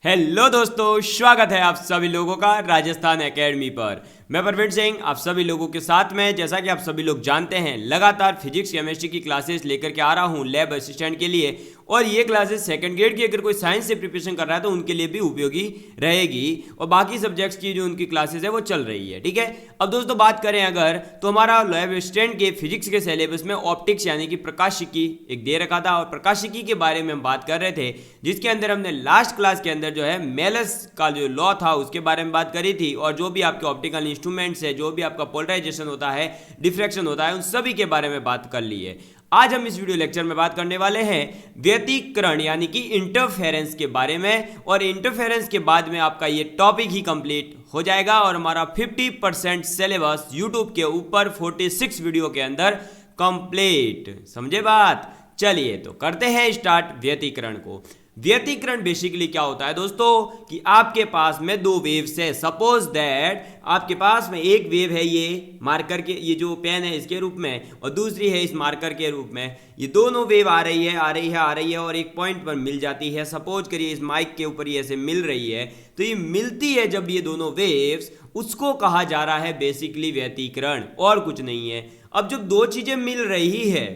Hello दोस्तों, स्वागत है आप सभी लोगों का राजस्थान एकेडमी पर। मैं परवीन सिंह आप सभी लोगों के साथ में। जैसा कि आप सभी लोग जानते हैं, लगातार फिजिक्स केमिस्ट्री की क्लासेस लेकर के आ रहा हूं लैब असिस्टेंट के लिए। और ये क्लासेस सेकंड ग्रेड की अगर कोई साइंस से प्रिपरेशन कर रहा है तो उनके लिए भी उपयोगी रहेगी। और बाकी सब्जेक्ट्स की जो उनकी क्लासेस है वो चल रही है, ठीक है। अब दोस्तों बात करें अगर, तो हमारा लैब असिस्टेंट के फिजिक्स के सिलेबस में ऑप्टिक्स यानी कि प्रकाशिकी एक दे रखा था। और प्रकाशिकी के बारे में हम बात कर रहे थे, जिसके अंदर हमने लास्ट क्लास के अंदर जो है मेलस का जो लॉ था उसके बारे में बात करी थी। और जो भी आपके ऑप्टिकल इंस्ट्रूमेंट्स है, जो भी आपका पोलराइजेशन होता है, डिफ्रैक्शन होता है, उन सभी के बारे में बात कर ली है। आज हम इस वीडियो लेक्चर में बात करने वाले हैं व्यतिकरण यानी कि इंटरफेरेंस के बारे में। और इंटरफेरेंस के बाद में आपका ये टॉपिक ही कंप्लीट हो जाएगा और हमारा 50% सिलेबस यूट्यूब के ऊपर 46 वीडियो के अंदर कंप्लीट। समझे बात? चलिए तो करते हैं स्टार्ट व्यतिकरण को। व्यतिकरण बेसिकली क्या होता है दोस्तों, कि आपके पास में दो वेव्स है। सपोज दैट आपके पास में एक वेव है ये मार्कर के, ये जो पेन है इसके रूप में, और दूसरी है इस मार्कर के रूप में। ये दोनों वेव आ रही है और एक पॉइंट पर मिल जाती है। सपोज करिए इस माइक के ऊपर ये ऐसे मिल रही है, तो ये मिलती है जब ये दोनों वेव्स, उसको कहा जा रहा है बेसिकली व्यतिकरण, और कुछ नहीं है। अब जब दो चीजें मिल रही है,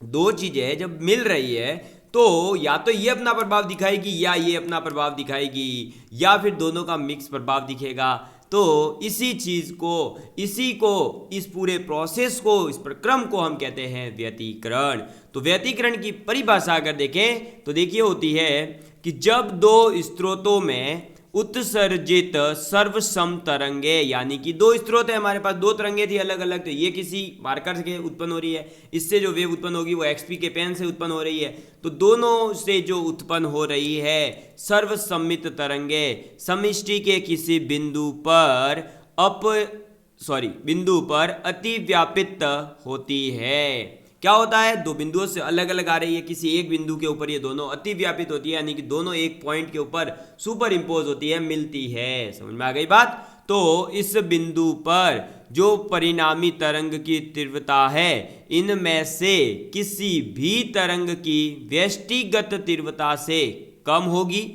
दो चीजें जब मिल रही है तो या तो ये अपना प्रभाव दिखाएगी या ये अपना प्रभाव दिखाएगी, या फिर दोनों का मिक्स प्रभाव दिखेगा। तो इसी चीज को, इस पूरे प्रोसेस को, इस प्रक्रम को हम कहते हैं व्यतिकरण। तो व्यतिकरण की परिभाषा अगर देखें तो देखिए होती है कि जब दो स्रोतों में उत्सर्जित सर्वसम तरंगे, यानी कि दो स्रोत है हमारे पास, दो तरंगे थी अलग अलग, तो ये किसी मार्कर से उत्पन्न हो रही है, इससे जो वेव उत्पन्न होगी वो एक्सपी के पेन से उत्पन्न हो रही है। तो दोनों से जो उत्पन्न हो रही है सर्वसम्मित तरंगे समष्टि के किसी बिंदु पर बिंदु पर अतिव्यापित होती है। क्या होता है, दो बिंदुओं से अलग अलग आ रही है, किसी एक बिंदु के ऊपर ये दोनों अतिव्यापित होती है, यानी कि दोनों एक पॉइंट के ऊपर सुपर इंपोज होती है, मिलती है। समझ में आ गई बात? तो इस बिंदु पर जो परिणामी तरंग की तीव्रता है, इनमें से किसी भी तरंग की व्यष्टिगत तीव्रता से कम होगी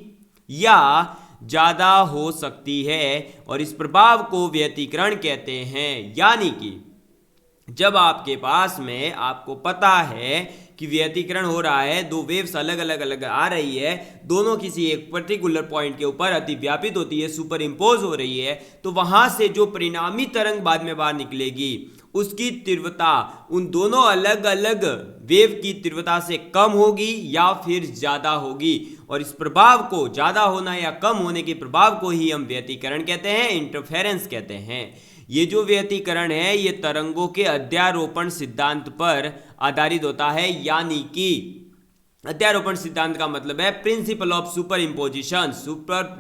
या ज्यादा हो सकती है, और इस प्रभाव को व्यतिकरण कहते हैं। यानी कि जब आपके पास में, आपको पता है कि व्यतिकरण हो रहा है, दो वेव्स अलग अलग आ रही है, दोनों किसी एक पर्टिकुलर पॉइंट के ऊपर अतिव्यापित होती है, सुपर इंपोज हो रही है, तो वहां से जो परिणामी तरंग बाद में बाहर निकलेगी उसकी तीव्रता उन दोनों अलग अलग वेव की तीव्रता से कम होगी या फिर ज्यादा होगी। और इस प्रभाव को, ज्यादा होना या कम होने के प्रभाव को ही हम व्यतिकरण कहते हैं, इंटरफेरेंस कहते हैं। ये जो व्यतिकरण है ये तरंगों के अध्यारोपण सिद्धांत पर आधारित होता है। यानी कि अध्यारोपण सिद्धांत का मतलब है प्रिंसिपल ऑफ सुपर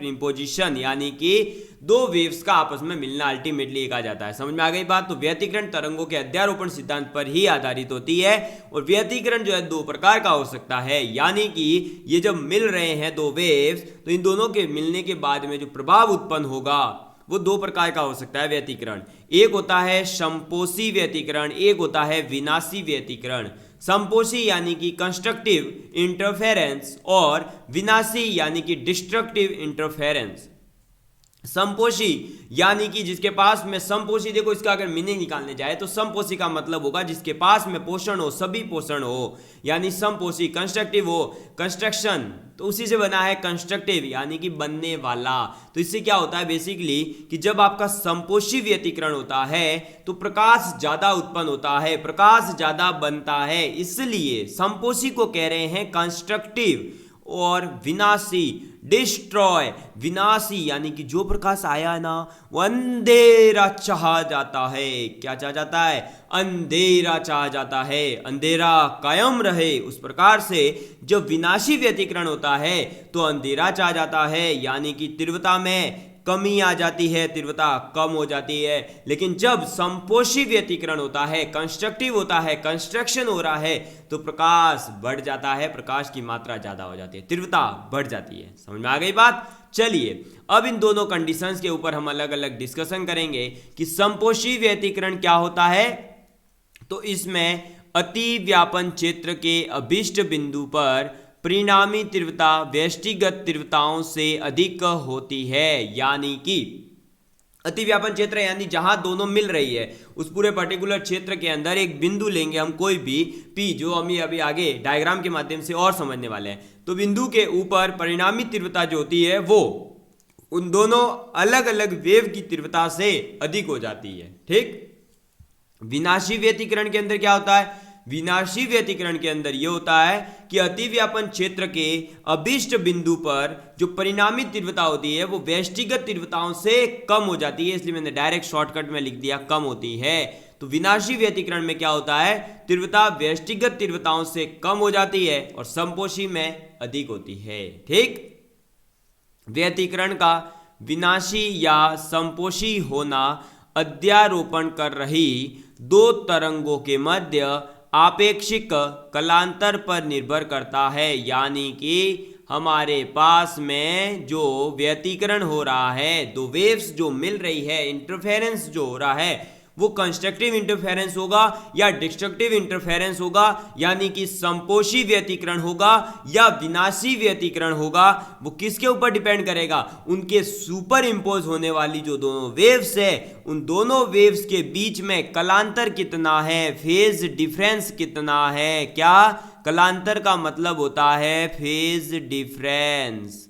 इम्पोजिशन, यानी कि दो वेव्स का आपस में मिलना अल्टीमेटली कहा जाता है। समझ में आ गई बात? तो व्यतिकरण तरंगों के अध्यारोपण सिद्धांत पर ही आधारित होती है। और व्यतिकरण जो है दो प्रकार का हो सकता है, यानी कि ये जब मिल रहे हैं दो वेव्स, तो इन दोनों के मिलने के बाद में जो प्रभाव उत्पन्न होगा वो दो प्रकार का हो सकता है व्यतिकरण। एक होता है संपोषी व्यतिकरण, एक होता है विनाशी व्यतिकरण। संपोषी यानी कि कंस्ट्रक्टिव इंटरफेरेंस और विनाशी यानी कि डिस्ट्रक्टिव इंटरफेरेंस। संपोषी यानी कि जिसके पास में, संपोषी देखो इसका अगर मीनिंग निकालने जाए तो संपोषी का मतलब होगा जिसके पास में पोषण हो, सभी पोषण हो, यानी संपोषी। कंस्ट्रक्टिव हो, कंस्ट्रक्शन, तो उसी से बना है कंस्ट्रक्टिव यानी कि बनने वाला। तो इससे क्या होता है बेसिकली कि जब आपका संपोषी व्यतिकरण होता है तो प्रकाश ज्यादा उत्पन्न होता है, प्रकाश ज्यादा बनता है, इसलिए संपोषी को कह रहे हैं कंस्ट्रक्टिव। और विनाशी, डिस्ट्रॉय, विनाशी यानी कि जो प्रकाश आया ना वो अंधेरा चाह जाता है। क्या चाह जाता है? अंधेरा चाह जाता है, अंधेरा कायम रहे। उस प्रकार से जब विनाशी व्यतिकरण होता है तो अंधेरा चाह जाता है, यानी कि तीव्रता में कमी आ जाती है, तीव्रता कम हो जाती है। लेकिन जब संपोषी व्यतिकरण होता है, कंस्ट्रक्टिव होता है, कंस्ट्रक्शन हो रहा है, तो प्रकाश बढ़ जाता है, प्रकाश की मात्रा ज्यादा हो जाती है, तीव्रता बढ़ जाती है। समझ में आ गई बात? चलिए अब इन दोनों कंडीशंस के ऊपर हम अलग अलग डिस्कशन करेंगे कि संपोषी व्यतिकरण क्या होता है। तो इसमें अति व्यापन क्षेत्र के अभिष्ट बिंदु पर परिणामी तीव्रता व्यष्टिगत तीव्रताओं से अधिक होती है। यानी कि अतिव्यापन क्षेत्र यानी जहां दोनों मिल रही है उस पूरे पर्टिकुलर क्षेत्र के अंदर एक बिंदु लेंगे हम कोई भी P, जो हम अभी आगे डायग्राम के माध्यम से और समझने वाले हैं। तो बिंदु के ऊपर परिणामी तीव्रता जो होती है वो उन दोनों अलग अलग वेव की तीव्रता से अधिक हो जाती है। ठीक, विनाशी व्यतिकरण के अंदर क्या होता है? विनाशी व्यतिकरण के अंदर यह होता है कि अतिव्यापन क्षेत्र के अभिष्ट बिंदु पर जो परिणामी तीव्रता होती है वो व्यष्टिगत तीव्रताओं से कम हो जाती है, इसलिए मैंने डायरेक्ट शॉर्टकट में लिख दिया कम होती है। तो विनाशी व्यतिकरण में क्या होता है? तीव्रता व्यष्टिगत तीव्रताओं से कम हो जाती है और समपोषी में अधिक होती है। ठीक, व्यतिकरण का विनाशी या समपोषी होना अध्यारोपण कर रही दो तरंगों के मध्य आपेक्षिक कलांतर पर निर्भर करता है। यानी कि हमारे पास में जो व्यतिकरण हो रहा है, दो वेव्स जो मिल रही है, इंटरफेरेंस जो हो रहा है वो कंस्ट्रक्टिव इंटरफेरेंस होगा या डिस्ट्रक्टिव इंटरफेरेंस होगा, यानी कि समपोषी व्यतिकरण होगा या विनाशी व्यतिकरण होगा। वो किसके ऊपर डिपेंड करेगा? उनके सुपर इंपोज होने वाली जो दोनों वेव्स है उन दोनों वेव्स के बीच में कलांतर कितना है, फेज डिफरेंस कितना है। क्या? कलांतर का मतलब होता है फेज डिफरेंस।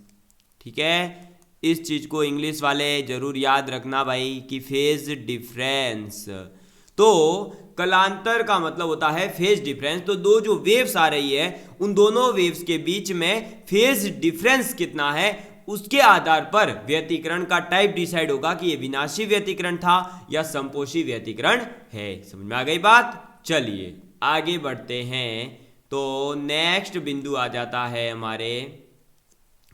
ठीक है, इस चीज को इंग्लिश वाले जरूर याद रखना भाई कि फेज डिफरेंस। तो कलांतर का मतलब होता है फेज डिफरेंस। तो दो जो वेव्स आ रही है उन दोनों वेव्स के बीच में फेज डिफरेंस कितना है उसके आधार पर व्यतिकरण का टाइप डिसाइड होगा कि ये विनाशी व्यतिकरण था या समपोषी व्यतिकरण है। समझ में आ गई बात? चलिए आगे बढ़ते हैं। तो नेक्स्ट बिंदु आ जाता है हमारे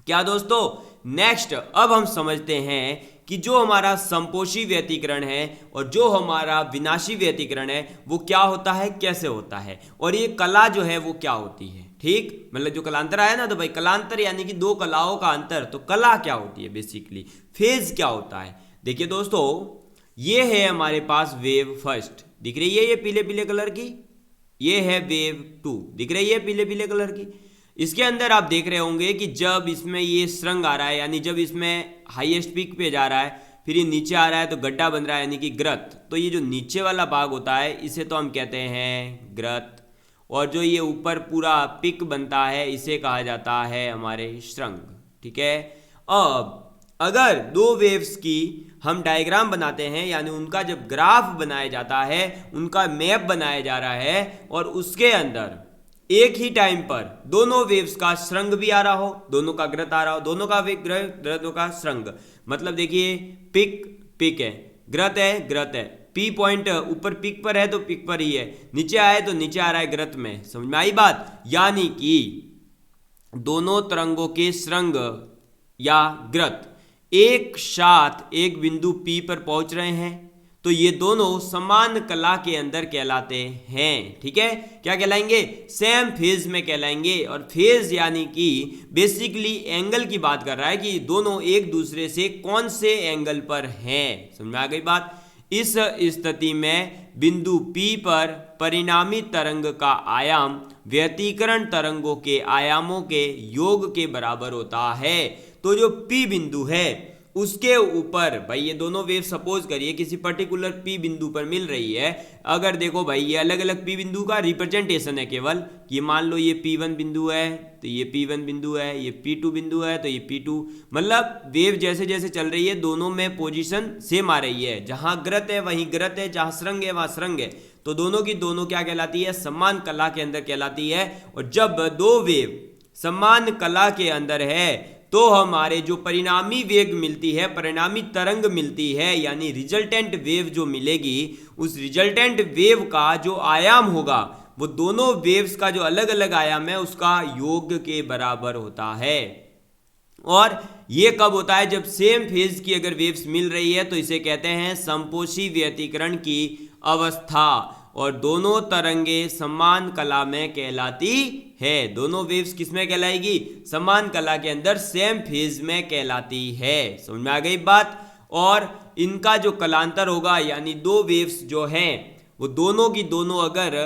क्या दोस्तों? नेक्स्ट अब हम समझते हैं कि जो हमारा समपोषी व्यतिकरण है और जो हमारा विनाशी व्यतिकरण है वो क्या होता है, कैसे होता है, और ये कला जो है वो क्या होती है। ठीक, मतलब जो कलांतर आया ना, तो भाई कलांतर यानी कि दो कलाओं का अंतर, तो कला क्या होती है बेसिकली, फेज क्या होता है। देखिए दोस्तों, ये है हमारे पास वेव फर्स्ट दिख रही है ये पीले पीले कलर की, ये है वेव टू दिख रही है पीले पीले कलर की। इसके अंदर आप देख रहे होंगे कि जब इसमें ये सुरंग आ रहा है यानी जब इसमें हाईएस्ट पीक पे जा रहा है, फिर ये नीचे आ रहा है तो गड्ढा बन रहा है यानी कि ग्रत। तो ये जो नीचे वाला भाग होता है इसे तो हम कहते हैं ग्रत, और जो ये ऊपर पूरा पिक बनता है इसे कहा जाता है हमारे सुरंग। ठीक है, अब अगर दो वेव्स की हम डायग्राम बनाते हैं यानी उनका जब ग्राफ बनाया जाता है, उनका मैप बनाया जा रहा है और उसके अंदर एक ही टाइम पर दोनों वेव्स का सुरंग भी आ रहा हो, दोनों का ग्रत आ रहा हो, दोनों का ग्रतों का सुरंग, मतलब देखिए पिक पिक है, ग्रत है ग्रत है, पी पॉइंट ऊपर पिक पर है तो पिक पर ही है, नीचे आए तो नीचे आ रहा है ग्रत में। समझ में आई बात? यानी कि दोनों तरंगों के सुरंग या ग्रत एक साथ एक बिंदु P पर पहुंच रहे हैं तो ये दोनों समान कला के अंदर कहलाते हैं। ठीक है, क्या कहलाएंगे? सेम फेज में कहलाएंगे। और फेज यानी कि बेसिकली एंगल की बात कर रहा है कि दोनों एक दूसरे से कौन से एंगल पर हैं। समझ में आ गई बात? इस स्थिति में बिंदु P पर परिणामी तरंग का आयाम व्यतिकरण तरंगों के आयामों के योग के बराबर होता है। तो जो P बिंदु है उसके ऊपर भाई ये दोनों वेव सपोज करिए किसी पर्टिकुलर P बिंदु पर मिल रही है। अगर देखो भाई ये अलग अलग P बिंदु का रिप्रेजेंटेशन है केवल कि मान लो ये P1 बिंदु है तो ये P1 बिंदु है, ये P2 बिंदु है तो ये P2, मतलब वेव जैसे जैसे चल रही है दोनों में पोजीशन सेम आ रही है, जहां ग्रत है वहीं ग्रत है, जहां सुरंग है वहां सुरंग है, तो दोनों की दोनों क्या कहलाती है? समान कला के अंदर कहलाती है। और जब दो वेव समान कला के अंदर है तो हमारे जो परिणामी वेग मिलती है, परिणामी तरंग मिलती है, यानी रिजल्टेंट वेव जो मिलेगी उस रिजल्टेंट वेव का जो आयाम होगा वो दोनों वेव्स का जो अलग अलग आयाम है उसका योग के बराबर होता है। और ये कब होता है? जब सेम फेज की अगर वेव्स मिल रही है तो इसे कहते हैं समपोषी व्यतिकरण की अवस्था, और दोनों तरंगे समान कला में कहलाती है। दोनों वेव्स किस में कहलाएगी? समान कला के अंदर सेम फेज में कहलाती है। समझ में आ गई बात? और इनका जो कलांतर होगा यानी दो वेव्स जो हैं वो दोनों की दोनों अगर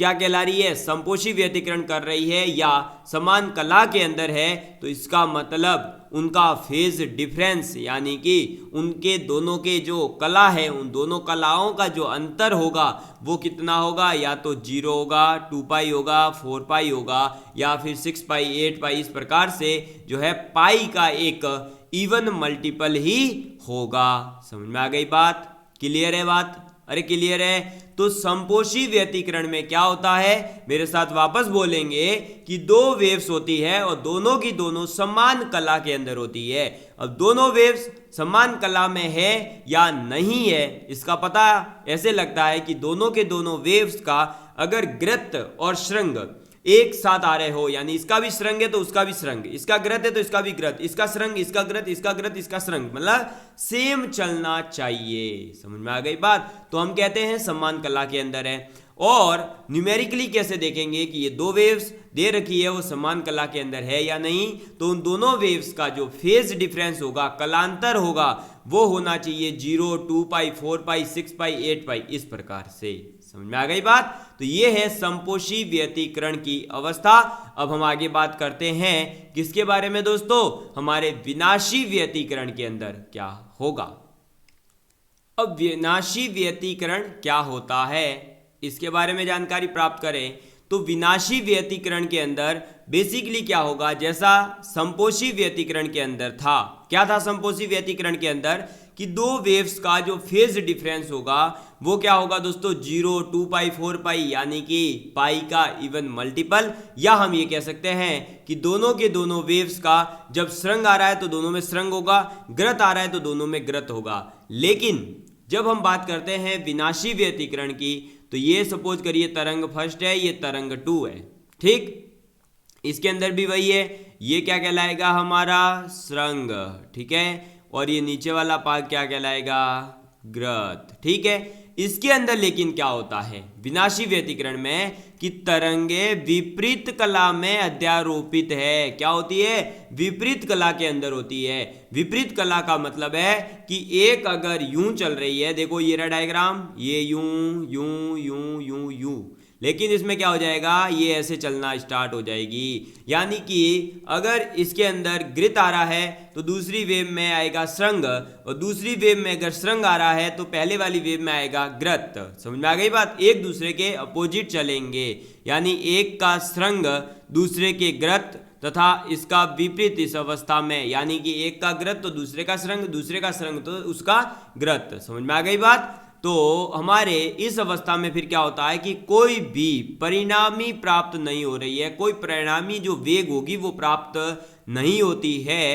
क्या कहला रही है, समपोषी व्यतिकरण कर रही है या समान कला के अंदर है, तो इसका मतलब उनका फेज डिफरेंस यानी कि उनके दोनों के जो कला है, उन दोनों कलाओं का जो अंतर होगा वो कितना होगा, या तो 0 होगा, 2 पाई होगा, 4 पाई होगा, या फिर 6 पाई, 8 पाई, इस प्रकार से जो है पाई का एक इवन मल्टीपल ही होगा। समझ में आ गई बात? क्लियर है बात? अरे क्लियर है। तो समपोषी व्यतिकरण में क्या होता है, मेरे साथ वापस बोलेंगे कि दो वेव्स होती है और दोनों की दोनों समान कला के अंदर होती है। अब दोनों वेव्स समान कला में है या नहीं है, इसका पता ऐसे लगता है कि दोनों के दोनों वेव्स का अगर ग्रत और श्रृंग एक साथ आ रहे हो, यानी इसका भी श्रृंग है तो उसका भी श्रृंग, इसका ग्रत है तो इसका भी ग्रत, इसका श्रृंग, इसका ग्रत, इसका ग्रत, इसका श्रृंग, मतलब सेम चलना चाहिए। समझ में आ गई बात? तो हम कहते हैं समान कला के अंदर है। और न्यूमेरिकली कैसे देखेंगे कि ये दो वेव्स दे रखी है वो समान कला के अंदर है या नहीं, तो उन दोनों वेव्स का जो फेज डिफरेंस होगा, कलांतर होगा, वो होना चाहिए 0, 2 पाई, 4 पाई, 6 पाई, 8 पाई, इस प्रकार से। समझ में आ गई बात? तो ये है समपोषी व्यतिकरण की अवस्था। अब हम आगे बात करते हैं किसके बारे में दोस्तों, हमारे विनाशी व्यतिकरण के अंदर क्या होगा। अब विनाशी व्यतिकरण क्या होता है इसके बारे में जानकारी प्राप्त करें तो विनाशी व्यतिकरण के अंदर बेसिकली क्या होगा, जैसा समपोषी व्यतिकरण के अंदर था। क्या था समपोषी व्यतिकरण के अंदर कि दो वेव्स का जो फेज डिफरेंस होगा वो क्या होगा दोस्तों, 0, 2 पाई, 4 पाई, यानी कि पाई का इवन मल्टीपल, या हम ये कह सकते हैं कि दोनों के दोनों वेव्स का जब श्रृंग आ रहा है तो दोनों में श्रृंग होगा, ग्रत आ रहा है तो दोनों में ग्रत होगा। लेकिन जब हम बात करते हैं विनाशी व्यतिकरण की, तो ये सपोज करिए तरंग फर्स्ट है, ये तरंग 2 है, ठीक। इसके अंदर भी वही है, ये क्या कहलाएगा हमारा श्रृंग, ठीक है, और ये नीचे वाला पार्ट क्या कहलाएगा, ग्रत, ठीक है। इसके अंदर लेकिन क्या होता है विनाशी व्यतिकरण में कि तरंगे विपरीत कला में अध्यारोपित है। क्या होती है, विपरीत कला के अंदर होती है। विपरीत कला का मतलब है कि एक अगर यूं चल रही है, देखो ये रहा डायग्राम, ये यूं यूं यूं यूं यूं, लेकिन इसमें क्या हो जाएगा, ये ऐसे चलना स्टार्ट हो जाएगी। यानी कि अगर इसके अंदर ग्रित आ रहा है तो दूसरी वेव में आएगा श्रृंग, और दूसरी वेव में अगर श्रृंग आ रहा है तो पहले वाली वेव में आएगा ग्रत। समझ में आ गई बात? एक दूसरे के अपोजिट चलेंगे, यानी एक का श्रृंग दूसरे के ग्रत तथा इसका विपरीत इस अवस्था में, यानी कि एक का ग्रत तो दूसरे का श्रृंग, दूसरे का श्रृंग तो उसका ग्रत। समझ में आ गई बात? तो हमारे इस अवस्था में फिर क्या होता है कि कोई भी परिणामी प्राप्त नहीं हो रही है, कोई परिणामी जो वेग होगी वो प्राप्त नहीं होती है,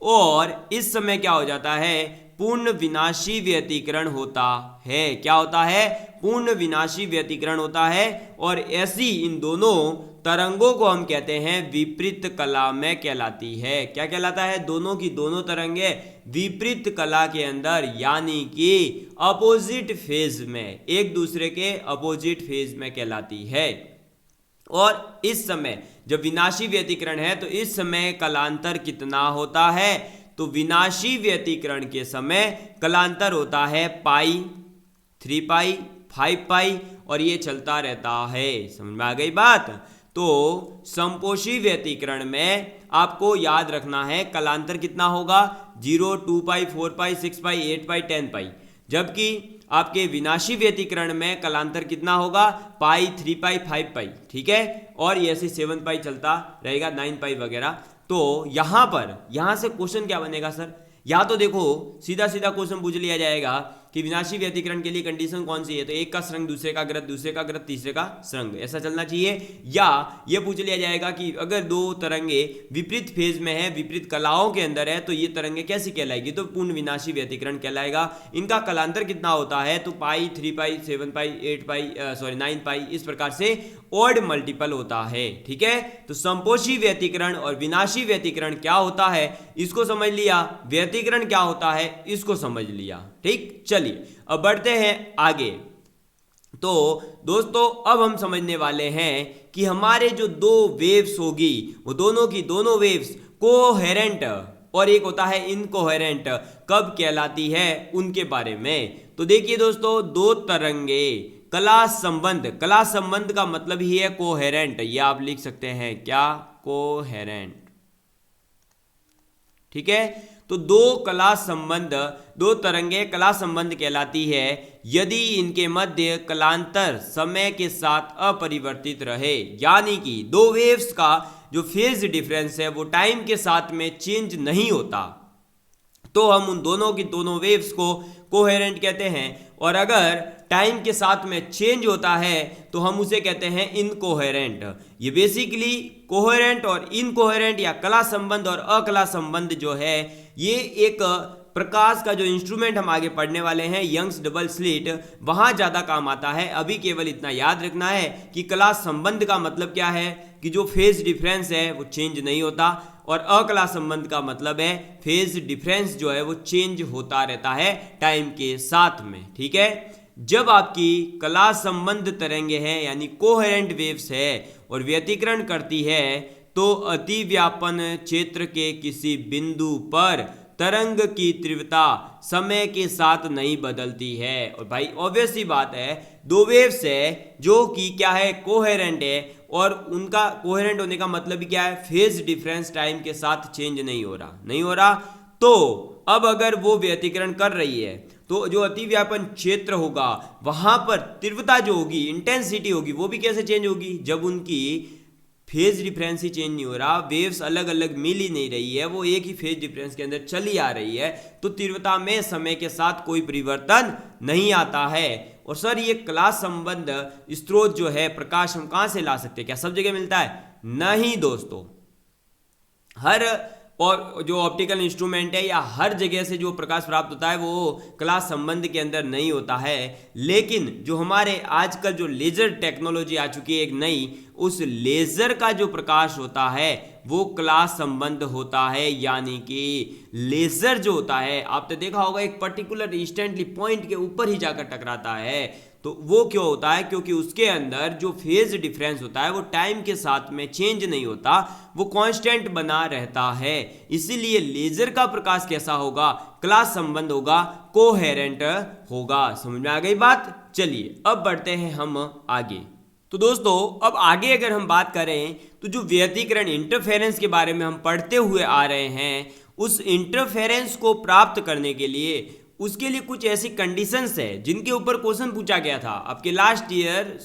और इस समय क्या हो जाता है, पूर्ण विनाशी व्यतिकरण होता है। क्या होता है, पूर्ण विनाशी व्यतिकरण होता है। और ऐसी इन दोनों तरंगों को हम कहते हैं विपरीत कला में कहलाती है। क्या कहलाता है, दोनों की दोनों तरंगे विपरीत कला के अंदर, यानी कि अपोजिट फेज में, एक दूसरे के अपोजिट फेज में कहलाती है। और इस समय जब विनाशी व्यतिकरण है तो इस समय कलांतर कितना होता है, तो विनाशी व्यतिकरण के समय कलांतर होता है पाई, 3 पाई, 5 पाई, और ये चलता रहता है। समझ में आ गई बात? तो समपोषी व्यतिकरण में आपको याद रखना है कलांतर कितना होगा, 0, 2 पाई, 4 पाई, 6 पाई, 8 पाई, 10 पाई, जबकि आपके विनाशी व्यतिकरण में कलांतर कितना होगा, पाई, 3 पाई, 5 पाई, ठीक है, और ये ऐसे 7 पाई चलता रहेगा, 9 पाई वगैरह। तो यहां से क्वेश्चन क्या बनेगा सर, या तो देखो सीधा सीधा क्वेश्चन पूछ लिया जाएगा कि विनाशी व्यतिकरण के लिए कंडीशन कौन सी है, तो एक का श्रृंग दूसरे का ग्रत, दूसरे का ग्रत तीसरे का श्रृंग, ऐसा चलना चाहिए। या ये पूछ लिया जाएगा कि अगर दो तरंगे विपरीत फेज में है, विपरीत कलाओं के अंदर है, तो ये तरंगे कैसी कहलाएगी, तो पूर्ण विनाशी व्यतिकरण कहलाएगा। इनका कलांतर कितना होता है, तो पाई, 3 पाई, 7 पाई, 8 पाई, 9 पाई, इस प्रकार से ऑड मल्टीपल होता है, ठीक है। तो समपोषी व्यतिकरण और विनाशी व्यतिकरण क्या होता है इसको समझ लिया, व्यतिकरण क्या होता है इसको समझ लिया, ठीक। चलिए अब बढ़ते हैं आगे। तो दोस्तों अब हम समझने वाले हैं कि हमारे जो दो वेव्स होगी वो दोनों की दोनों वेव्स कोहेरेंट और एक होता है इनकोहेरेंट कब कहलाती है उनके बारे में। तो देखिए दोस्तों, दो तरंगे कला संबंध, कला संबंध का मतलब ही है कोहेरेंट, ये आप लिख सकते हैं क्या, कोहेरेंट। ठीक है, तो दो कला संबंध, दो तरंगे कला संबंध कहलाती है यदि इनके मध्य कलांतर समय के साथ अपरिवर्तित रहे, यानी कि दो वेव्स का जो फेज डिफरेंस है वो टाइम के साथ में चेंज नहीं होता, तो हम उन दोनों की दोनों वेव्स को कोहेरेंट कहते हैं। और अगर टाइम के साथ में चेंज होता है तो हम उसे कहते हैं इनकोहेरेंट। ये बेसिकली कोहेरेंट और इनकोहेरेंट या कला संबंध और अकला संबंध जो है ये एक प्रकाश का जो इंस्ट्रूमेंट हम आगे पढ़ने वाले हैं यंग्स डबल स्लिट, वहां ज्यादा काम आता है। अभी केवल इतना याद रखना है कि कला संबंध का मतलब क्या है कि जो फेज डिफरेंस है वो चेंज नहीं होता, और अकला संबंध का मतलब है फेज डिफरेंस जो है वो चेंज होता रहता है टाइम के साथ में। ठीक है, जब आपकी कला संबंध तरंगे हैं यानी कोहेरेंट वेव्स है और व्यतिकरण करती है तो अतिव्यापन क्षेत्र के किसी बिंदु पर तरंग की तीव्रता समय के साथ नहीं बदलती है। और भाई ऑब्वियस सी बात है, दो वेव्स है जो कि क्या है, कोहेरेंट है, और उनका कोहेरेंट होने का मतलब क्या है, फेज डिफरेंस टाइम के साथ चेंज नहीं हो रहा। तो अब अगर वो व्यतिकरण कर रही है तो जो अतिव्यापन क्षेत्र होगा वहां पर तीव्रता जो होगी, इंटेंसिटी होगी, वो भी कैसे चेंज होगी, जब उनकी फेज डिफरेंस ही चेंज नहीं हो रहा, वेव्स अलग अलग मिल ही नहीं रही है, वो एक ही फेज डिफरेंस के अंदर चली आ रही है, तो तीव्रता में समय के साथ कोई परिवर्तन नहीं आता है। और सर ये कला संबंध स्रोत जो है प्रकाश हम कहां से ला सकते हैं, क्या सब जगह मिलता है? नहीं दोस्तों, हर और जो ऑप्टिकल इंस्ट्रूमेंट है या हर जगह से जो प्रकाश प्राप्त होता है वो कला संबंध के अंदर नहीं होता है। लेकिन जो हमारे आजकल जो लेजर टेक्नोलॉजी आ चुकी है एक नई, उस लेजर का जो प्रकाश होता है वो कला संबंध होता है, यानी कि लेजर जो होता है आपने देखा होगा एक पर्टिकुलर इंस्टेंटली पॉइंट के ऊपर ही जाकर टकराता है। तो वो क्यों होता है? क्योंकि उसके अंदर जो फेज डिफरेंस होता है वो टाइम के साथ में चेंज नहीं होता, वो कांस्टेंट बना रहता है। इसीलिए लेजर का प्रकाश कैसा होगा? कला संबंध होगा, कोहेरेंट होगा। समझ में आ गई बात? चलिए अब बढ़ते हैं हम आगे। तो दोस्तों अब आगे अगर हम बात करें तो जो व्यतिकरण इंटरफेरेंस के बारे में हम पढ़ते हुए आ रहे हैं, उस इंटरफेरेंस को प्राप्त करने के लिए उसके लिए कुछ ऐसी कंडीशंस है जिनके ऊपर क्वेश्चन पूछा गया था आपके लास्ट ईयर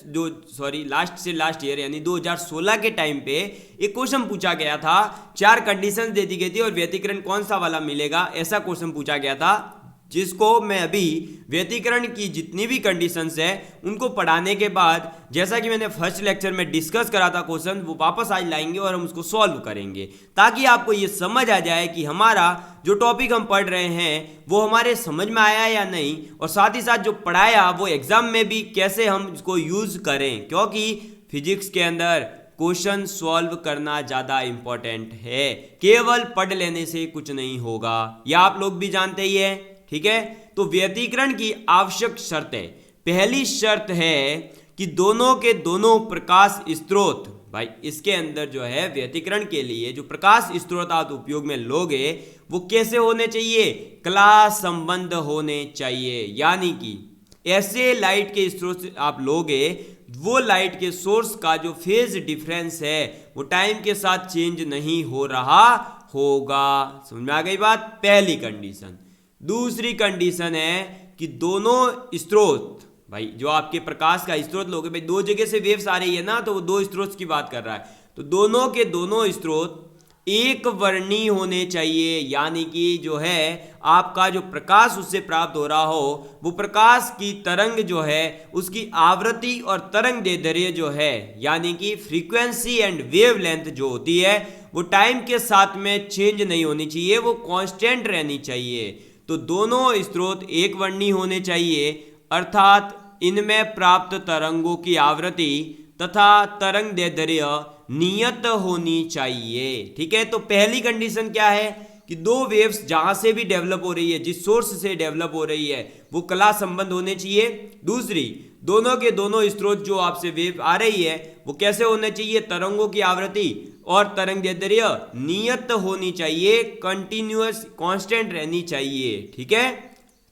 यानी 2016 के टाइम पे एक क्वेश्चन पूछा गया था। 4 कंडीशंस दे दी गई थी और व्यतिकरण कौन सा वाला मिलेगा ऐसा क्वेश्चन पूछा गया था, जिसको मैं अभी व्यतिकरण की जितनी भी कंडीशंस है उनको पढ़ाने के बाद, जैसा कि मैंने फर्स्ट लेक्चर में डिस्कस करा था क्वेश्चन, वो वापस आज लाएंगे और हम उसको सॉल्व करेंगे, ताकि आपको ये समझ आ जाए कि हमारा जो टॉपिक हम पढ़ रहे हैं वो हमारे समझ में आया या नहीं, और साथ ही साथ जो पढ़ाया वो एग्जाम में भी कैसे हम इसको यूज करें, क्योंकि फिजिक्स के अंदर क्वेश्चन सॉल्व करना ज्यादा इंपॉर्टेंट है, केवल पढ़ लेने से कुछ नहीं होगा, यह आप लोग भी जानते ही है। ठीक है, तो व्यतिकरण की आवश्यक शर्तें, पहली शर्त है कि दोनों के दोनों प्रकाश स्रोत, भाई इसके अंदर जो है व्यतिकरण के लिए जो प्रकाश स्रोत आप उपयोग में लोगे वो कैसे होने चाहिए? कला संबंध होने चाहिए, यानी कि ऐसे लाइट के स्रोत आप लोगे वो लाइट के सोर्स का जो फेज डिफरेंस है वो टाइम के साथ चेंज नहीं हो रहा होगा। समझ में आ गई बात? पहली कंडीशन। दूसरी कंडीशन है कि दोनों स्रोत, भाई जो आपके प्रकाश का स्रोत लोगे, भाई 2 जगह से वेव्स आ रही है ना, तो वो 2 स्रोत की बात कर रहा है, तो दोनों के दोनों स्रोत एक वर्णी होने चाहिए, यानी कि जो है आपका जो प्रकाश उससे प्राप्त हो रहा हो वो प्रकाश की तरंग जो है उसकी आवृत्ति और तरंग दैर्ध्य जो है, यानी कि फ्रीक्वेंसी एंड वेवलेंथ जो होती है वो टाइम के साथ में चेंज नहीं होनी चाहिए, वो कांस्टेंट रहनी चाहिए। तो दोनों स्रोत एक वर्णी होने चाहिए, अर्थात इनमें प्राप्त तरंगों की आवृत्ति तथा तरंग दैर्ध्य नियत होनी चाहिए। ठीक है, तो पहली कंडीशन क्या है कि 2 वेव्स जहां से भी डेवलप हो रही है, जिस सोर्स से डेवलप हो रही है वो कला संबंध होने चाहिए। दूसरी, दोनों के दोनों स्रोत जो आपसे वेव आ रही है वो कैसे होने चाहिए? तरंगों की आवृत्ति और तरंग दैर्ध्य नियत होनी चाहिए, कंटिन्यूअस कांस्टेंट रहनी चाहिए। ठीक है,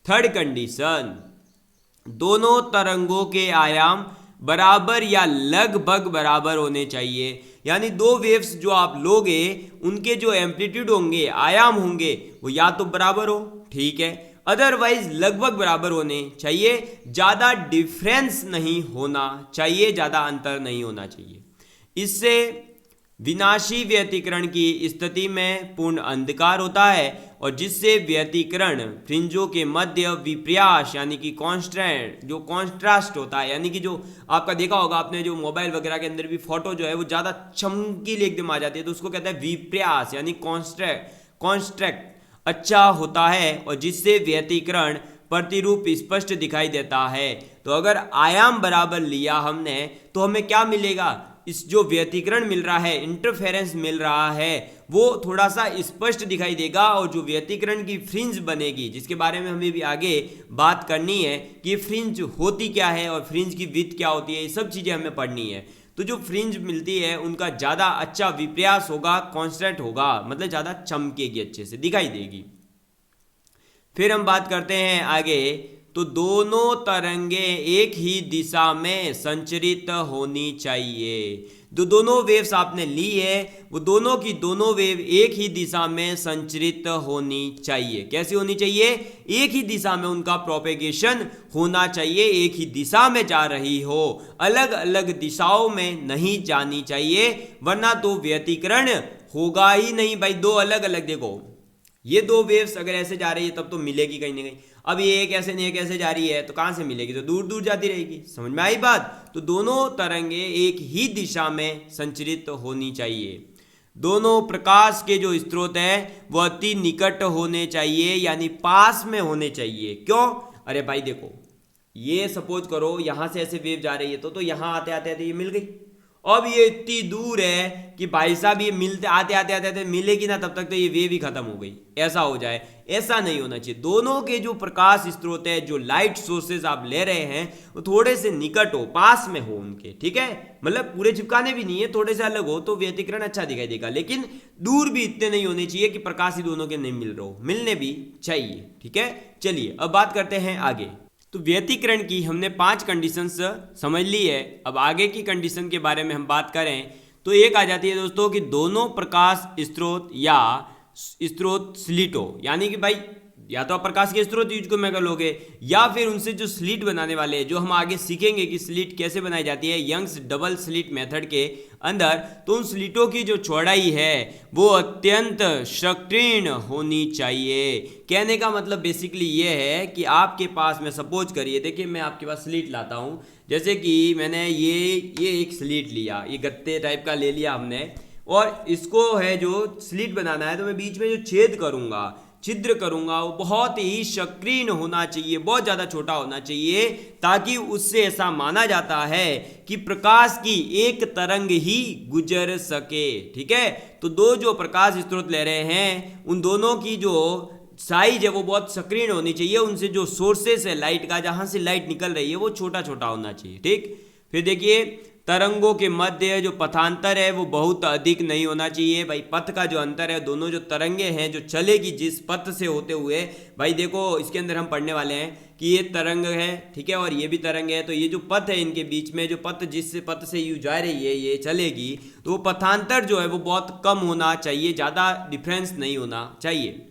थर्ड कंडीशन, दोनों तरंगों के आयाम बराबर या लगभग बराबर होने चाहिए। यानी दो वेव्स जो आप लोगे उनके जो एम्पलीट्यूड होंगे, आयाम होंगे, वो या तो बराबर हो, ठीक है, अदरवाइज लगभग बराबर होने चाहिए, ज्यादा डिफरेंस नहीं होना चाहिए, ज्यादा अंतर नहीं होना चाहिए। इससे विनाशी व्यतिकरण की स्थिति में पूर्ण अंधकार होता है और जिससे व्यतिकरण फ्रिंजों के मध्य विपर्यास यानी कि कॉन्स्ट्रेंट जो कॉन्ट्रास्ट होता है, यानी कि जो आपका देखा होगा आपने, जो मोबाइल वगैरह के अंदर भी फोटो जो है वो ज़्यादा चमकीली एकदम आ जाती है, तो उसको कहते हैं विपर्यास यानी कॉन्स्ट्रैक्ट अच्छा होता है और जिससे व्यतिकरण प्रतिरूप स्पष्ट दिखाई देता है। तो अगर आयाम बराबर लिया हमने तो हमें क्या मिलेगा, इस जो व्यतिकरण मिल रहा है, इंटरफेरेंस मिल रहा है, वो थोड़ा सा स्पष्ट दिखाई देगा और जो व्यतिकरण की फ्रिंज बनेगी, जिसके बारे में हमें भी आगे बात करनी है कि फ्रिंज होती क्या है और फ्रिंज की विड्थ क्या होती है, ये सब चीज़ें हमें पढ़नी है। तो जो फ्रिंज मिलती है उनका ज़्यादा अच्छा विपर्यास होगा, कॉन्स्टेंट होगा, मतलब ज़्यादा चमकेगी, अच्छे से दिखाई देगी। फिर हम बात करते हैं आगे, तो दोनों तरंगे एक ही दिशा में संचरित होनी चाहिए। जो दोनों वेव्स आपने ली है वो दोनों की दोनों वेव एक ही दिशा में संचरित होनी चाहिए। कैसी होनी चाहिए, एक ही दिशा में उनका प्रोपेगेशन होना चाहिए, एक ही दिशा में जा रही हो, अलग अलग दिशाओं में नहीं जानी चाहिए, वरना तो व्यतिकरण होगा ही नहीं भाई। दो अलग अलग, देखो ये दो वेव्स अगर ऐसे जा रही है तब तो मिलेगी कहीं ना कहीं, अब ये एक ऐसे नहीं एक ऐसे जा रही है तो कहां से मिलेगी, तो दूर दूर जाती रहेगी। समझ में आई बात। तो दोनों तरंगे एक ही दिशा में संचरित होनी चाहिए। दोनों प्रकाश के जो स्रोत है वो अति निकट होने चाहिए, यानी पास में होने चाहिए। क्यों, अरे भाई देखो, ये सपोज करो यहां से ऐसे वेव जा रही है तो यहां आते आते आते ये मिल गई। अब ये इतनी दूर है कि भाई साहब ये मिलते आते आते आते आते मिलेगी ना, तब तक तो ये वेव ही खत्म हो गई, ऐसा हो जाए। ऐसा नहीं होना चाहिए। दोनों के जो प्रकाश स्रोत है, जो लाइट सोर्सेज आप ले रहे हैं, वो थोड़े से निकट हो, पास में हो उनके, ठीक है, मतलब पूरे चिपकाने भी नहीं है, थोड़े से अलग हो तो व्यतिकरण अच्छा दिखाई देगा, लेकिन दूर भी इतने नहीं होने चाहिए कि प्रकाश ही दोनों के नहीं मिल रहे हो, मिलने भी चाहिए, ठीक है। चलिए अब बात करते हैं आगे। तो व्यतिकरण की हमने 5 कंडीशंस समझ ली है। अब आगे की कंडीशन के बारे में हम बात करें तो एक आ जाती है दोस्तों कि दोनों प्रकाश स्रोत या स्रोत स्लिट हो, यानी कि भाई या तो आप प्रकाश के स्रोत यूज को में कर लोगे या फिर उनसे जो स्लिट बनाने वाले हैं, जो हम आगे सीखेंगे कि स्लिट कैसे बनाई जाती है यंग्स डबल स्लिट मेथड के अंदर, तो उन स्लिटों की जो चौड़ाई है वो अत्यंत संकीर्ण होनी चाहिए। कहने का मतलब बेसिकली ये है कि आपके पास में सपोज करिए, देखिए मैं आपके पास स्लिट लाता हूँ, जैसे कि मैंने ये एक स्लिट लिया, ये गत्ते टाइप का ले लिया हमने, और इसको है जो स्लिट बनाना है तो मैं बीच में जो छेद करूँगा, छिद्र करूंगा, वो बहुत ही संकीर्ण होना चाहिए, बहुत ज़्यादा छोटा होना चाहिए, ताकि उससे ऐसा माना जाता है कि प्रकाश की एक तरंग ही गुजर सके, ठीक है। तो दो जो प्रकाश स्रोत ले रहे हैं उन दोनों की जो साइज है वो बहुत संकीर्ण होनी चाहिए, उनसे जो सोर्सेस है लाइट का, जहां से लाइट निकल रही है वो छोटा छोटा होना चाहिए, ठीक। फिर देखिए तरंगों के मध्य जो पथांतर है वो बहुत अधिक नहीं होना चाहिए। भाई पथ का जो अंतर है, दोनों जो तरंगे हैं जो चलेगी जिस पथ से होते हुए, भाई देखो इसके अंदर हम पढ़ने वाले हैं कि ये तरंग है, ठीक है, और ये भी तरंग है, तो ये जो पथ है इनके बीच में, जो पथ जिस पथ से यू जा रही है ये चलेगी, तो वो पथांतर जो है वो बहुत कम होना चाहिए, ज़्यादा डिफरेंस नहीं होना चाहिए।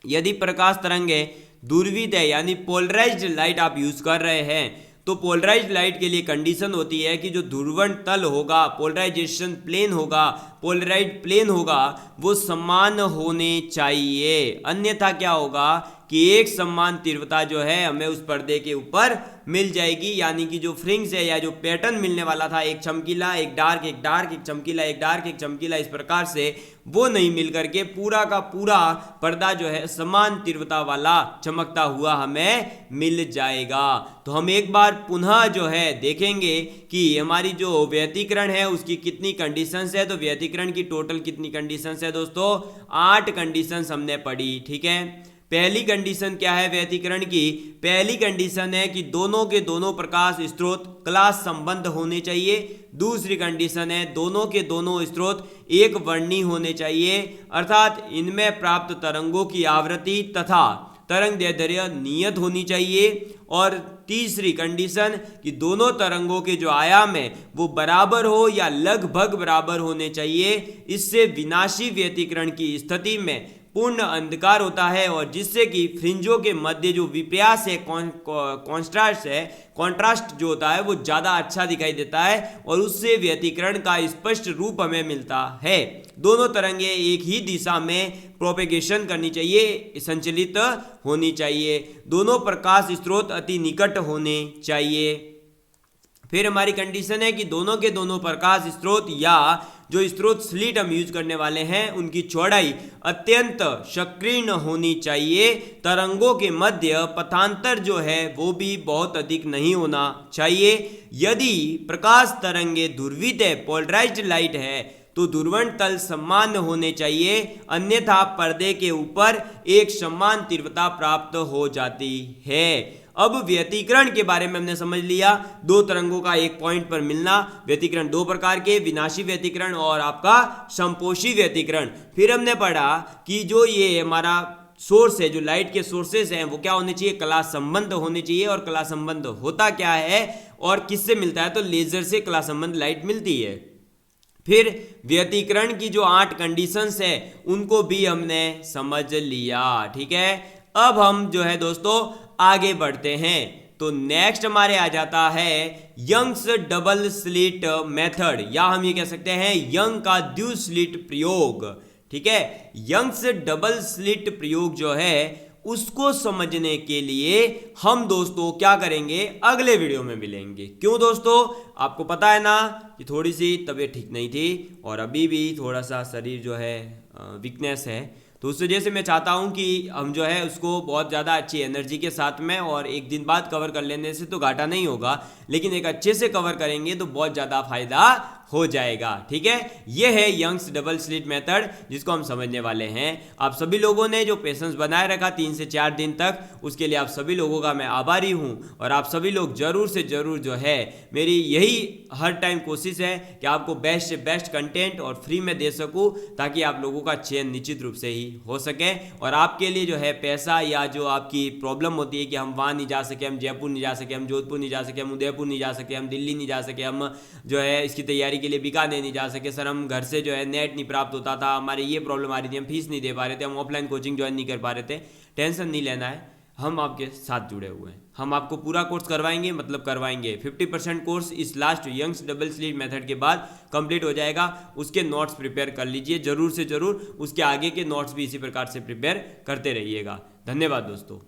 यदि प्रकाश तरंगे दूरवीत है यानी पोलराइज्ड लाइट आप यूज कर रहे हैं, तो पोलराइज्ड लाइट के लिए कंडीशन होती है कि जो ध्रुवण तल होगा, पोलराइजेशन प्लेन होगा, पोलराइज्ड प्लेन होगा, वो समान होने चाहिए। अन्यथा क्या होगा कि एक समान तीव्रता जो है हमें उस पर्दे के ऊपर मिल जाएगी, यानी कि जो फ्रिंग्स है या जो पैटर्न मिलने वाला था, एक चमकीला एक डार्क, एक डार्क एक चमकीला, एक डार्क एक चमकीला, इस प्रकार से वो नहीं मिल करके पूरा का पूरा पर्दा जो है समान तीव्रता वाला चमकता हुआ हमें मिल जाएगा। तो हम एक बार पुनः जो है देखेंगे कि हमारी जो व्यतिकरण है उसकी कितनी कंडीशंस है। तो व्यतिकरण की टोटल कितनी कंडीशंस है दोस्तों, 8 कंडीशंस हमने पढ़ी, ठीक है। पहली कंडीशन क्या है व्यतिकरण की, पहली कंडीशन है कि दोनों के दोनों प्रकाश स्रोत क्लास संबंध होने चाहिए। दूसरी कंडीशन है दोनों के दोनों स्रोत एक वर्णी होने चाहिए, अर्थात इनमें प्राप्त तरंगों की आवृत्ति तथा तरंग दैर्ध्य नियत होनी चाहिए। और तीसरी कंडीशन कि दोनों तरंगों के जो आयाम है वो बराबर हो या लगभग बराबर होने चाहिए। इससे विनाशी व्यतिकरण की स्थिति में पूर्ण अंधकार होता है और जिससे कि फ्रिंजों के मध्य जो विपर्यास है, कॉन्ट्रास्ट जो होता है वो ज़्यादा अच्छा दिखाई देता है और उससे व्यतिकरण का स्पष्ट रूप हमें मिलता है। दोनों तरंगें एक ही दिशा में प्रोपेगेशन करनी चाहिए, संचलित होनी चाहिए। दोनों प्रकाश स्रोत अति निकट होने चाहिए। फिर हमारी कंडीशन है कि दोनों के दोनों प्रकाश स्रोत या जो स्रोत स्लिट हम यूज करने वाले हैं उनकी चौड़ाई अत्यंत संकीर्ण होनी चाहिए। तरंगों के मध्य पथांतर जो है वो भी बहुत अधिक नहीं होना चाहिए। यदि प्रकाश तरंगे ध्रुवित है, पोलराइज्ड लाइट है, तो ध्रुवण तल समान होने चाहिए, अन्यथा पर्दे के ऊपर एक समान तीव्रता प्राप्त हो जाती है। अब व्यतिकरण के बारे में हमने समझ लिया, दो तरंगों का एक पॉइंट पर मिलना। व्यतिकरण दो प्रकार के, विनाशी व्यतिकरण और आपका संपोषी व्यतिकरण। फिर हमने पढ़ा कि जो ये हमारा सोर्स है, जो लाइट के सोर्सेस हैं, वो क्या होने चाहिए, कला संबंध होने चाहिए। और कला संबंध होता क्या है और किससे मिलता है, तो लेजर से कला संबंध लाइट मिलती है। फिर व्यतिकरण की जो 8 कंडीशंस है उनको भी हमने समझ लिया। ठीक है, अब हम जो है दोस्तों आगे बढ़ते हैं। तो नेक्स्ट हमारे आ जाता है यंग्स डबल स्लिट मेथड, या हम ये कह सकते हैं यंग का द्विस्लिट प्रयोग। ठीक है, यंग्स डबल स्लिट प्रयोग जो है उसको समझने के लिए हम दोस्तों क्या करेंगे, अगले वीडियो में मिलेंगे। क्यों दोस्तों, आपको पता है ना कि थोड़ी सी तबीयत ठीक नहीं थी और अभी भी थोड़ा सा शरीर जो है वीकनेस है, तो उस वजह से मैं चाहता हूं कि हम जो है उसको बहुत ज़्यादा अच्छी एनर्जी के साथ में और एक दिन बाद कवर कर लेने से तो घाटा नहीं होगा, लेकिन एक अच्छे से कवर करेंगे तो बहुत ज़्यादा फायदा हो जाएगा। ठीक है, ये है यंग्स डबल स्लिट मेथड जिसको हम समझने वाले हैं। आप सभी लोगों ने जो पेशेंस बनाए रखा 3 से 4 दिन तक, उसके लिए आप सभी लोगों का मैं आभारी हूं। और आप सभी लोग जरूर से जरूर जो है, मेरी यही हर टाइम कोशिश है कि आपको बेस्ट से बेस्ट कंटेंट और फ्री में दे सकूं, ताकि आप लोगों का चयन निश्चित रूप से ही हो सके। और आपके लिए जो है पैसा या जो आपकी प्रॉब्लम होती है कि हम वहाँ नहीं जा सके, हम जयपुर नहीं जा सके, हम जोधपुर नहीं जा सके, हम उदयपुर नहीं जा सके, हम दिल्ली नहीं जा सके, हम जो है इसकी तैयारी के लिए बीकानेर नहीं जा सके, सर हम घर से जो है नेट नहीं प्राप्त होता था, हमारे ये प्रॉब्लम आ रही थी, हम फीस नहीं दे पा रहे थे, हम ऑफलाइन कोचिंग ज्वाइन नहीं कर पा रहे थे, टेंशन नहीं लेना है, हम आपके साथ जुड़े हुए हैं। हम आपको पूरा कोर्स करवाएंगे, मतलब करवाएंगे। 50% कोर्स इस last Young's double slit method के बाद कंप्लीट हो जाएगा। उसके नोट्स प्रिपेयर कर लीजिए जरूर से जरूर, उसके आगे के नोट्स भी इसी प्रकार से प्रिपेयर करते रहिएगा। धन्यवाद दोस्तों।